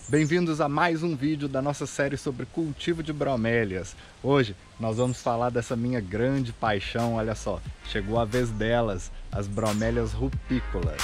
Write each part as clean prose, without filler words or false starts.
Bem-vindos a mais um vídeo da nossa série sobre cultivo de bromélias. Hoje nós vamos falar dessa minha grande paixão, olha só, chegou a vez delas, as bromélias rupícolas.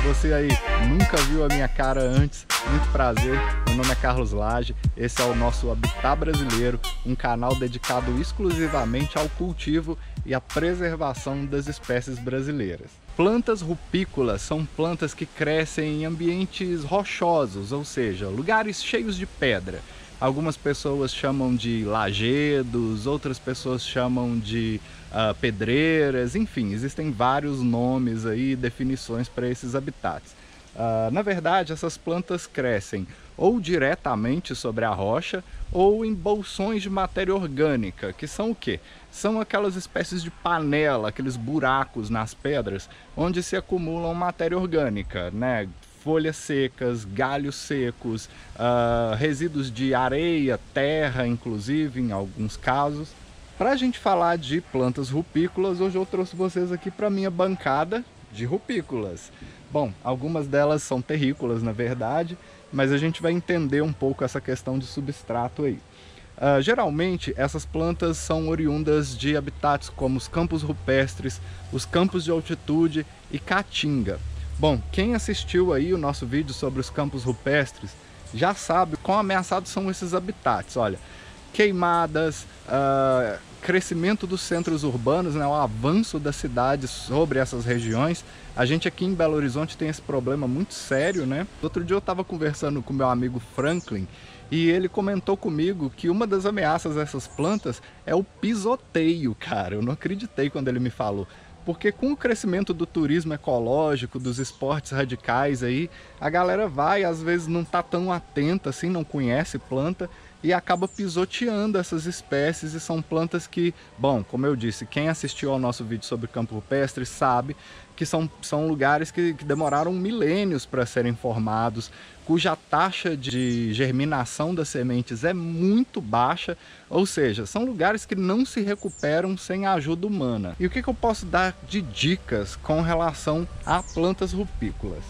Você aí nunca viu a minha cara antes, muito prazer, meu nome é Carlos Lage, esse é o nosso Habitat Brasileiro, um canal dedicado exclusivamente ao cultivo e à preservação das espécies brasileiras. Plantas rupícolas são plantas que crescem em ambientes rochosos, ou seja, lugares cheios de pedra. Algumas pessoas chamam de lajedos, outras pessoas chamam de pedreiras, enfim, existem vários nomes aí, definições para esses habitats. Na verdade, essas plantas crescem ou diretamente sobre a rocha ou em bolsões de matéria orgânica, que são o quê? São aquelas espécies de panela, aqueles buracos nas pedras, onde se acumulam matéria orgânica, né? Folhas secas, galhos secos, resíduos de areia, terra, inclusive, em alguns casos. Para a gente falar de plantas rupícolas, hoje eu trouxe vocês aqui para minha bancada de rupícolas. Bom, algumas delas são terrícolas, na verdade, mas a gente vai entender um pouco essa questão de substrato aí. Geralmente, essas plantas são oriundas de habitats como os campos rupestres, os campos de altitude e caatinga. Bom, quem assistiu aí o nosso vídeo sobre os campos rupestres já sabe quão ameaçados são esses habitats. Olha, queimadas, crescimento dos centros urbanos, né, o avanço das cidades sobre essas regiões. A gente aqui em Belo Horizonte tem esse problema muito sério, né? Outro dia eu estava conversando com meu amigo Franklin e ele comentou comigo que uma das ameaças dessas plantas é o pisoteio, cara. Eu não acreditei quando ele me falou. Porque com o crescimento do turismo ecológico, dos esportes radicais aí, a galera vai, às vezes não tá tão atenta assim, não conhece planta e acaba pisoteando essas espécies, e são plantas que, bom, como eu disse, quem assistiu ao nosso vídeo sobre campo rupestre sabe que são lugares que demoraram milênios para serem formados, cuja taxa de germinação das sementes é muito baixa, ou seja, são lugares que não se recuperam sem a ajuda humana. E o que eu posso dar de dicas com relação a plantas rupícolas?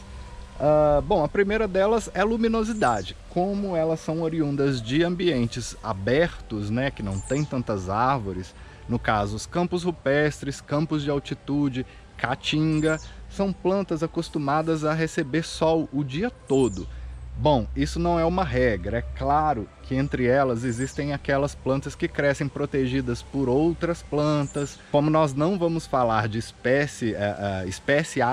Bom, a primeira delas é luminosidade. Como elas são oriundas de ambientes abertos, né, que não tem tantas árvores, no caso os campos rupestres, campos de altitude, caatinga, são plantas acostumadas a receber sol o dia todo. Bom, isso não é uma regra, é claro que entre elas existem aquelas plantas que crescem protegidas por outras plantas. Como nós não vamos falar de espécie a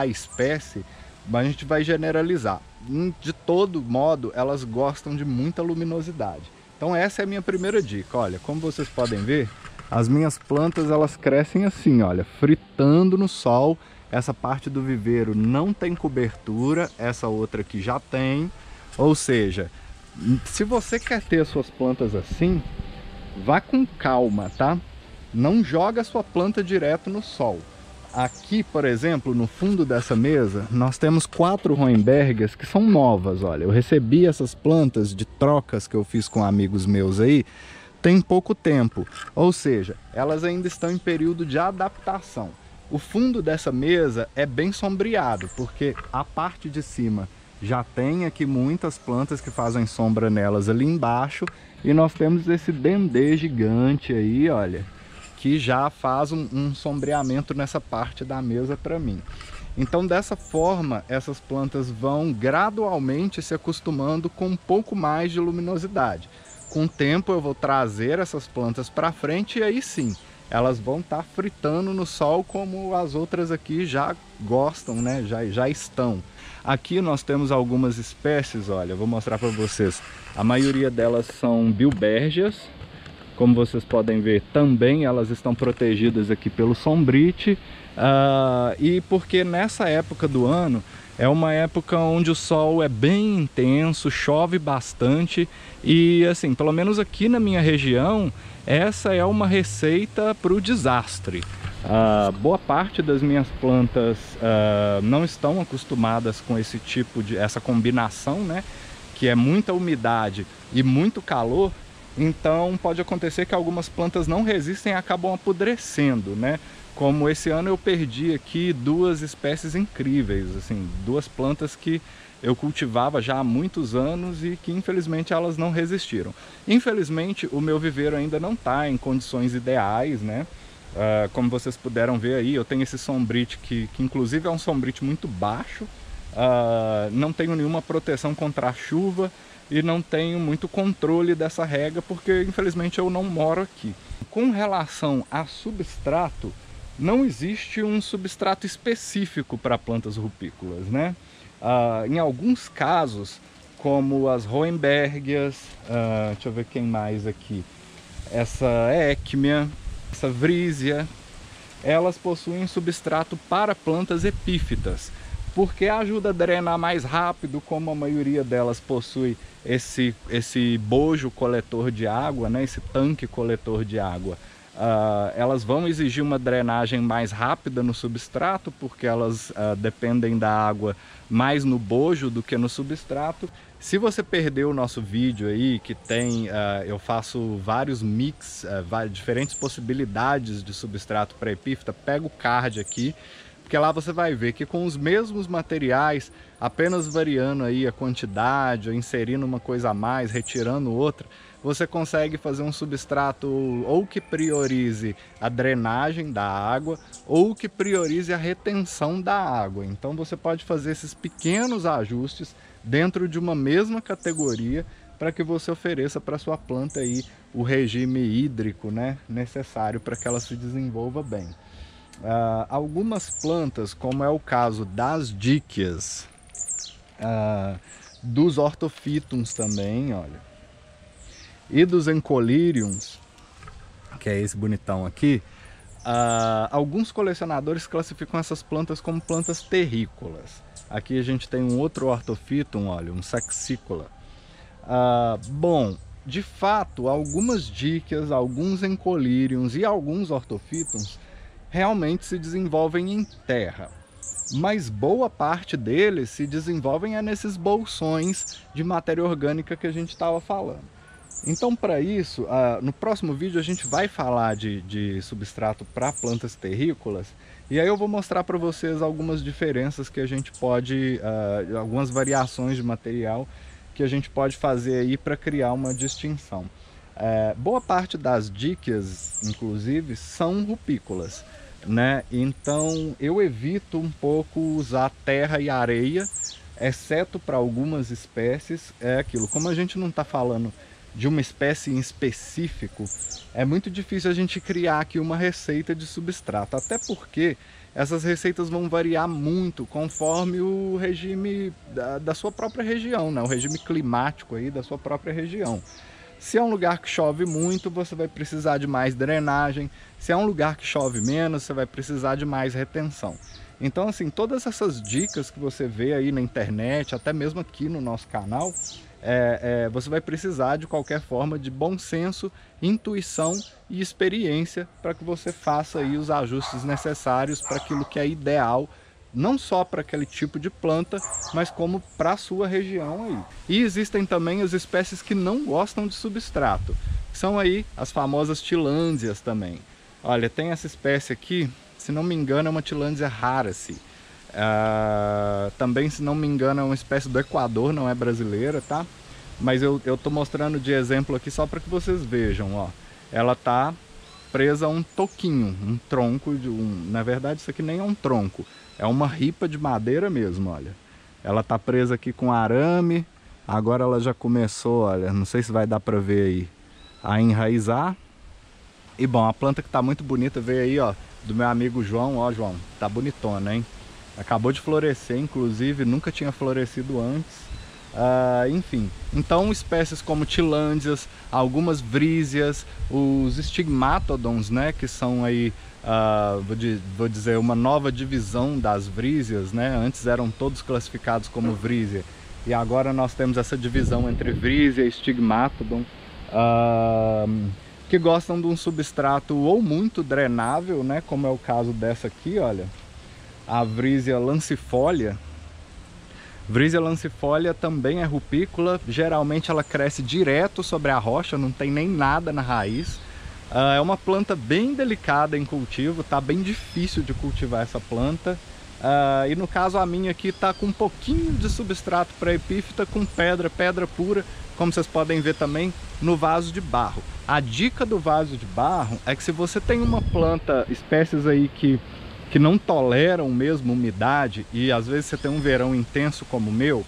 espécie, mas a gente vai generalizar. De todo modo, elas gostam de muita luminosidade. Então essa é a minha primeira dica. Olha, como vocês podem ver, as minhas plantas elas crescem assim, olha, fritando no sol. Essa parte do viveiro não tem cobertura, essa outra aqui já tem. Ou seja, se você quer ter as suas plantas assim, vá com calma, tá? Não joga a sua planta direto no sol. Aqui, por exemplo, no fundo dessa mesa, nós temos 4 Roembergias que são novas, olha. Eu recebi essas plantas de trocas que eu fiz com amigos meus aí, tem pouco tempo. Ou seja, elas ainda estão em período de adaptação. O fundo dessa mesa é bem sombreado, porque a parte de cima já tem aqui muitas plantas que fazem sombra nelas ali embaixo. E nós temos esse dendê gigante aí, olha, que já faz um sombreamento nessa parte da mesa para mim. Então dessa forma, essas plantas vão gradualmente se acostumando com um pouco mais de luminosidade. Com o tempo eu vou trazer essas plantas para frente e aí sim, elas vão estar fritando no sol como as outras aqui já gostam, né? Já estão. Aqui nós temos algumas espécies, olha, vou mostrar para vocês. A maioria delas são bilbergias. Como vocês podem ver, também elas estão protegidas aqui pelo sombrite. E porque nessa época do ano é uma época onde o sol é bem intenso, chove bastante. E assim, pelo menos aqui na minha região, essa é uma receita para o desastre. Boa parte das minhas plantas não estão acostumadas com esse tipo de essa combinação, né? Que é muita umidade e muito calor. Então pode acontecer que algumas plantas não resistem e acabam apodrecendo, né? Como esse ano eu perdi aqui duas espécies incríveis, assim, duas plantas que eu cultivava já há muitos anos e que infelizmente elas não resistiram. Infelizmente o meu viveiro ainda não está em condições ideais, né? Como vocês puderam ver aí, eu tenho esse sombrite que inclusive é um sombrite muito baixo, não tenho nenhuma proteção contra a chuva e não tenho muito controle dessa rega porque infelizmente eu não moro aqui. Com relação a substrato, não existe um substrato específico para plantas rupícolas, né? Em alguns casos, como as Roembergias, deixa eu ver quem mais aqui, essa Eckmia, essa Vrisia, elas possuem substrato para plantas epífitas, porque ajuda a drenar mais rápido, como a maioria delas possui esse bojo coletor de água, né, esse tanque coletor de água. Elas vão exigir uma drenagem mais rápida no substrato, porque elas dependem da água mais no bojo do que no substrato. Se você perdeu o nosso vídeo aí, que tem, eu faço vários mix, diferentes possibilidades de substrato para epífita, pega o card aqui, porque lá você vai ver que com os mesmos materiais, apenas variando aí a quantidade, ou inserindo uma coisa a mais, retirando outra, você consegue fazer um substrato ou que priorize a drenagem da água ou que priorize a retenção da água. Então você pode fazer esses pequenos ajustes dentro de uma mesma categoria para que você ofereça para sua planta aí o regime hídrico, né, necessário para que ela se desenvolva bem. Algumas plantas, como é o caso das díquias, dos ortofitums também, olha, e dos encolíriums, que é esse bonitão aqui, alguns colecionadores classificam essas plantas como plantas terrícolas. Aqui a gente tem um outro ortofitum, olha, um saxícola. Bom, de fato, algumas díquias, alguns encolíriums e alguns ortofitums realmente se desenvolvem em terra, mas boa parte deles se desenvolvem nesses bolsões de matéria orgânica que a gente estava falando. Então, para isso, no próximo vídeo a gente vai falar de substrato para plantas terrícolas, e aí eu vou mostrar para vocês algumas diferenças que a gente pode, algumas variações de material que a gente pode fazer aí para criar uma distinção. Boa parte das díquias, inclusive, são rupícolas, né? Então eu evito um pouco usar terra e areia, exceto para algumas espécies. É aquilo, como a gente não está falando de uma espécie em específico, é muito difícil a gente criar aqui uma receita de substrato, até porque essas receitas vão variar muito conforme o regime da sua própria região, né? O regime climático aí da sua própria região. Se é um lugar que chove muito, você vai precisar de mais drenagem. Se é um lugar que chove menos, você vai precisar de mais retenção. Então, assim, todas essas dicas que você vê aí na internet, até mesmo aqui no nosso canal, você vai precisar de qualquer forma de bom senso, intuição e experiência para que você faça aí os ajustes necessários para aquilo que é ideal, não só para aquele tipo de planta, mas como para a sua região aí. E existem também as espécies que não gostam de substrato, que são aí as famosas tillandsias também. Olha, tem essa espécie aqui, se não me engano é uma Tillandsia rarace. Também, se não me engano, é uma espécie do Equador, não é brasileira, tá? Mas eu tô mostrando de exemplo aqui só para que vocês vejam, ó. Ela tá presa a um toquinho, um tronco, na verdade isso aqui nem é um tronco, é uma ripa de madeira mesmo, olha. Ela tá presa aqui com arame, agora ela já começou, olha, não sei se vai dar para ver aí, a enraizar. E bom, a planta que tá muito bonita veio aí, ó, do meu amigo João, ó João, tá bonitona, hein? Acabou de florescer, inclusive, nunca tinha florescido antes. Enfim, então espécies como tillandsias, algumas vrisias, os stigmatodons, né, que são aí, vou dizer, uma nova divisão das vrisias, né? Antes eram todos classificados como vrisia, e agora nós temos essa divisão entre vrisia e stigmatodon. que gostam de um substrato ou muito drenável, né, como é o caso dessa aqui, olha, a Vrisia lancifolia. Vrisia lancifolia também é rupícola, geralmente ela cresce direto sobre a rocha, não tem nem nada na raiz. É uma planta bem delicada em cultivo, tá bem difícil de cultivar essa planta. E no caso a minha aqui tá com um pouquinho de substrato para epífita, com pedra pura, como vocês podem ver também no vaso de barro. A dica do vaso de barro é que se você tem uma planta, espécies aí que não toleram mesmo umidade, e às vezes você tem um verão intenso como o meu,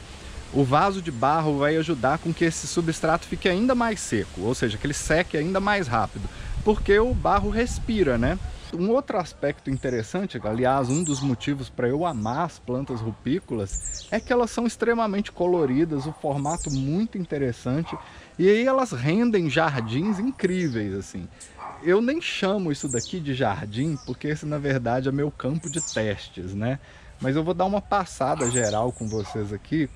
o vaso de barro vai ajudar com que esse substrato fique ainda mais seco, ou seja, que ele seque ainda mais rápido, porque o barro respira, né? Um outro aspecto interessante, aliás, um dos motivos para eu amar as plantas rupícolas, é que elas são extremamente coloridas, o formato muito interessante, e aí elas rendem jardins incríveis, assim. Eu nem chamo isso daqui de jardim, porque esse na verdade é meu campo de testes, né? Mas eu vou dar uma passada geral com vocês aqui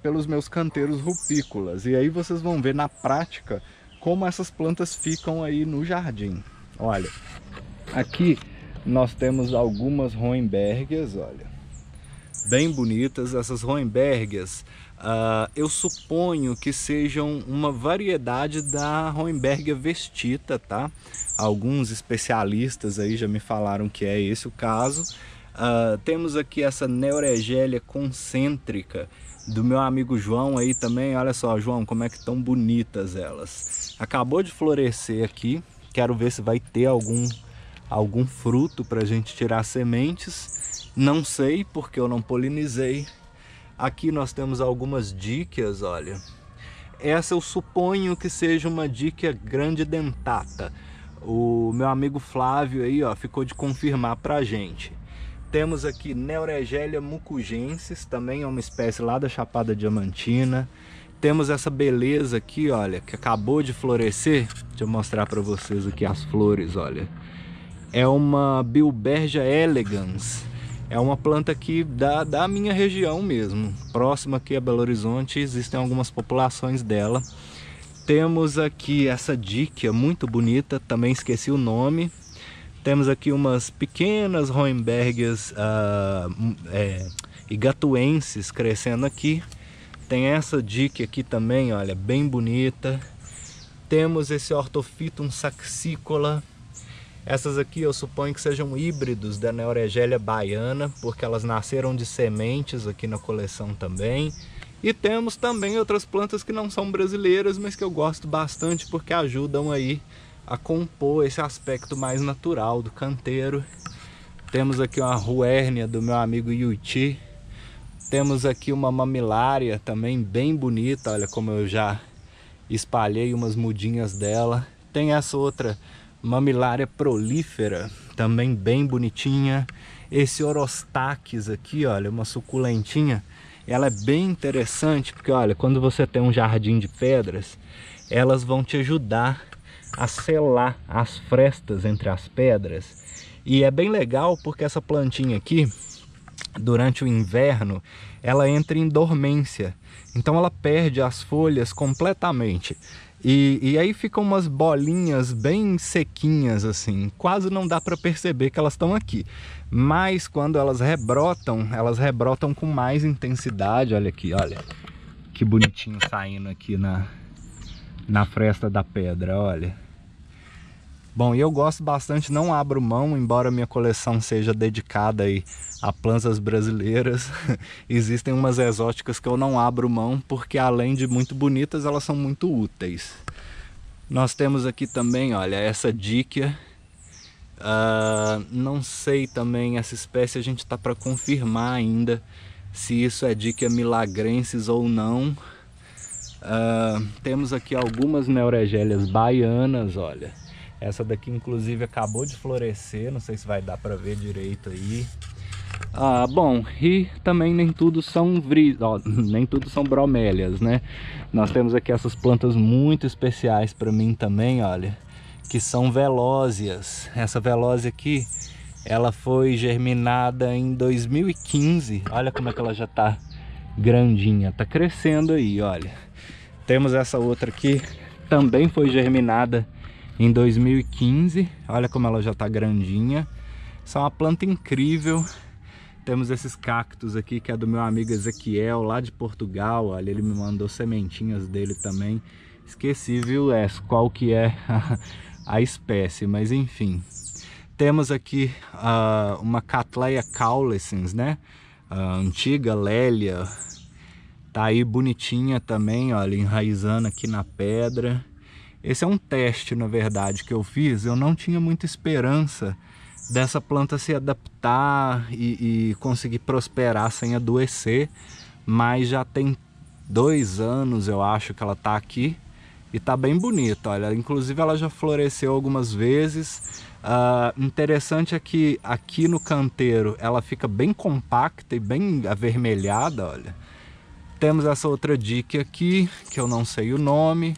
pelos meus canteiros rupícolas, e aí vocês vão ver na prática como essas plantas ficam aí no jardim. Olha, aqui nós temos algumas Roembergias, olha, bem bonitas. Essas Roembergias, eu suponho que sejam uma variedade da Roembergia vestita, tá? Alguns especialistas aí já me falaram que é esse o caso. Temos aqui essa Neuregelia concêntrica do meu amigo João aí também. Olha só, João, como é que estão bonitas elas. Acabou de florescer aqui, quero ver se vai ter algum fruto para a gente tirar sementes. Não sei, porque eu não polinizei. Aqui nós temos algumas díquias, olha. Essa eu suponho que seja uma díquia grande dentata. O meu amigo Flávio aí, ó, ficou de confirmar pra gente. Temos aqui Neuregelia mucugensis, também é uma espécie lá da Chapada Diamantina. Temos essa beleza aqui, olha, que acabou de florescer. Deixa eu mostrar para vocês aqui as flores, olha. É uma Bilbergia elegans. É uma planta aqui da minha região mesmo. Próxima aqui a Belo Horizonte, existem algumas populações dela. Temos aqui essa díquia muito bonita, também esqueci o nome. Temos aqui umas pequenas Roembergias igatuenses crescendo aqui. Tem essa díquia aqui também, olha, bem bonita. Temos esse Orthophytum saxicola. Essas aqui eu suponho que sejam híbridos da Neuregelia baiana, porque elas nasceram de sementes aqui na coleção também. E temos também outras plantas que não são brasileiras, mas que eu gosto bastante porque ajudam aí a compor esse aspecto mais natural do canteiro. Temos aqui uma Ruernia do meu amigo Yuti. Temos aqui uma Mamilária também bem bonita, olha como eu já espalhei umas mudinhas dela. Tem essa outra Mamilária prolífera, também bem bonitinha. Esse Orostaques aqui, olha, uma suculentinha. Ela é bem interessante porque, olha, quando você tem um jardim de pedras, elas vão te ajudar a selar as frestas entre as pedras. E é bem legal porque essa plantinha aqui, durante o inverno, ela entra em dormência. Então ela perde as folhas completamente. E aí ficam umas bolinhas bem sequinhas assim. Quase não dá para perceber que elas estão aqui. Mas quando elas rebrotam com mais intensidade. Olha aqui, olha. Que bonitinho saindo aqui na fresta da pedra, olha. Bom, e eu gosto bastante, não abro mão, embora minha coleção seja dedicada aí a plantas brasileiras. Existem umas exóticas que eu não abro mão, porque além de muito bonitas, elas são muito úteis. Nós temos aqui também, olha, essa díquia. Não sei também, essa espécie a gente está para confirmar ainda se isso é díquia milagrensis ou não. Temos aqui algumas Neuregelias baianas, olha. Essa daqui inclusive acabou de florescer, não sei se vai dar para ver direito aí. Bom, e também nem tudo são nem tudo são bromélias, né? Nós temos aqui essas plantas muito especiais para mim também, olha, que são velósias. Essa velósia aqui, ela foi germinada em 2015. Olha como é que ela já tá grandinha, tá crescendo aí, olha. Temos essa outra aqui, também foi germinada em 2015. Olha como ela já está grandinha. Essa é uma planta incrível. Temos esses cactos aqui que é do meu amigo Ezequiel, lá de Portugal. Olha, ele me mandou sementinhas dele também. Esqueci, viu, qual que é a espécie, mas enfim. Temos aqui uma Cattleya caulescens, né? Antiga Lélia. Tá aí bonitinha também, olha, enraizando aqui na pedra. Esse é um teste, na verdade, que eu fiz. Eu não tinha muita esperança dessa planta se adaptar e conseguir prosperar sem adoecer, mas já tem 2 anos, eu acho, que ela tá aqui e tá bem bonita, olha, inclusive ela já floresceu algumas vezes. Interessante é que aqui no canteiro ela fica bem compacta e bem avermelhada, olha. Temos essa outra dica aqui, que eu não sei o nome,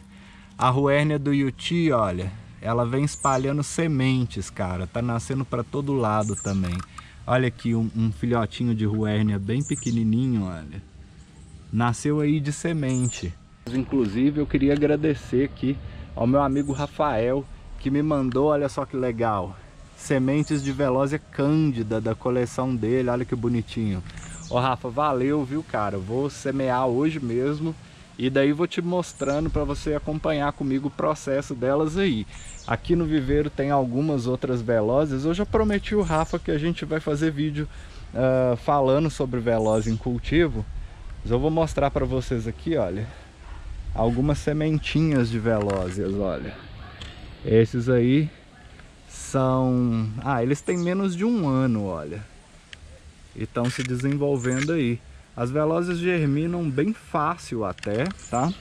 a Ruernia do Yuti, olha. Ela vem espalhando sementes, cara. Tá nascendo para todo lado também. Olha aqui um filhotinho de Ruernia bem pequenininho, olha. Nasceu aí de semente. Inclusive eu queria agradecer aqui ao meu amigo Rafael, que me mandou, olha só que legal, sementes de Velosia cândida da coleção dele. Olha que bonitinho. Ó, Rafa, valeu, viu, cara? Eu vou semear hoje mesmo. E daí vou te mostrando para você acompanhar comigo o processo delas aí. Aqui no viveiro tem algumas outras Velosias. Eu já prometi o Rafa que a gente vai fazer vídeo falando sobre Velosia em cultivo. Mas eu vou mostrar para vocês aqui, olha, algumas sementinhas de Velosias, olha. Esses aí são... eles têm menos de 1 ano, olha. E estão se desenvolvendo aí. As Velosias germinam bem fácil até, tá?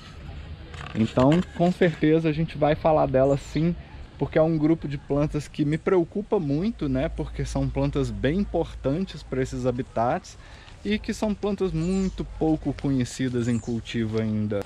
Então, com certeza a gente vai falar delas sim, porque é um grupo de plantas que me preocupa muito, né? Porque são plantas bem importantes para esses habitats e que são plantas muito pouco conhecidas em cultivo ainda.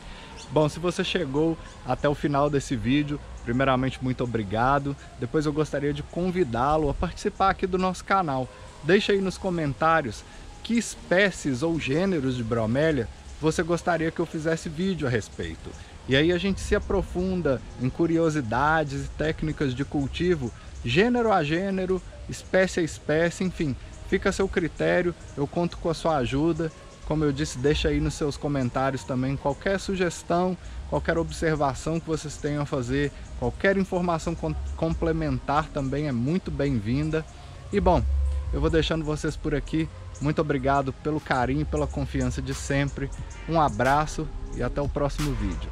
Bom, se você chegou até o final desse vídeo, primeiramente muito obrigado. Depois eu gostaria de convidá-lo a participar aqui do nosso canal. Deixa aí nos comentários que espécies ou gêneros de bromélia você gostaria que eu fizesse vídeo a respeito. E aí a gente se aprofunda em curiosidades e técnicas de cultivo, gênero a gênero, espécie a espécie, enfim, fica a seu critério, eu conto com a sua ajuda. Como eu disse, deixa aí nos seus comentários também qualquer sugestão, qualquer observação que vocês tenham a fazer, qualquer informação complementar também é muito bem-vinda. E bom, eu vou deixando vocês por aqui. Muito obrigado pelo carinho e pela confiança de sempre. Um abraço e até o próximo vídeo.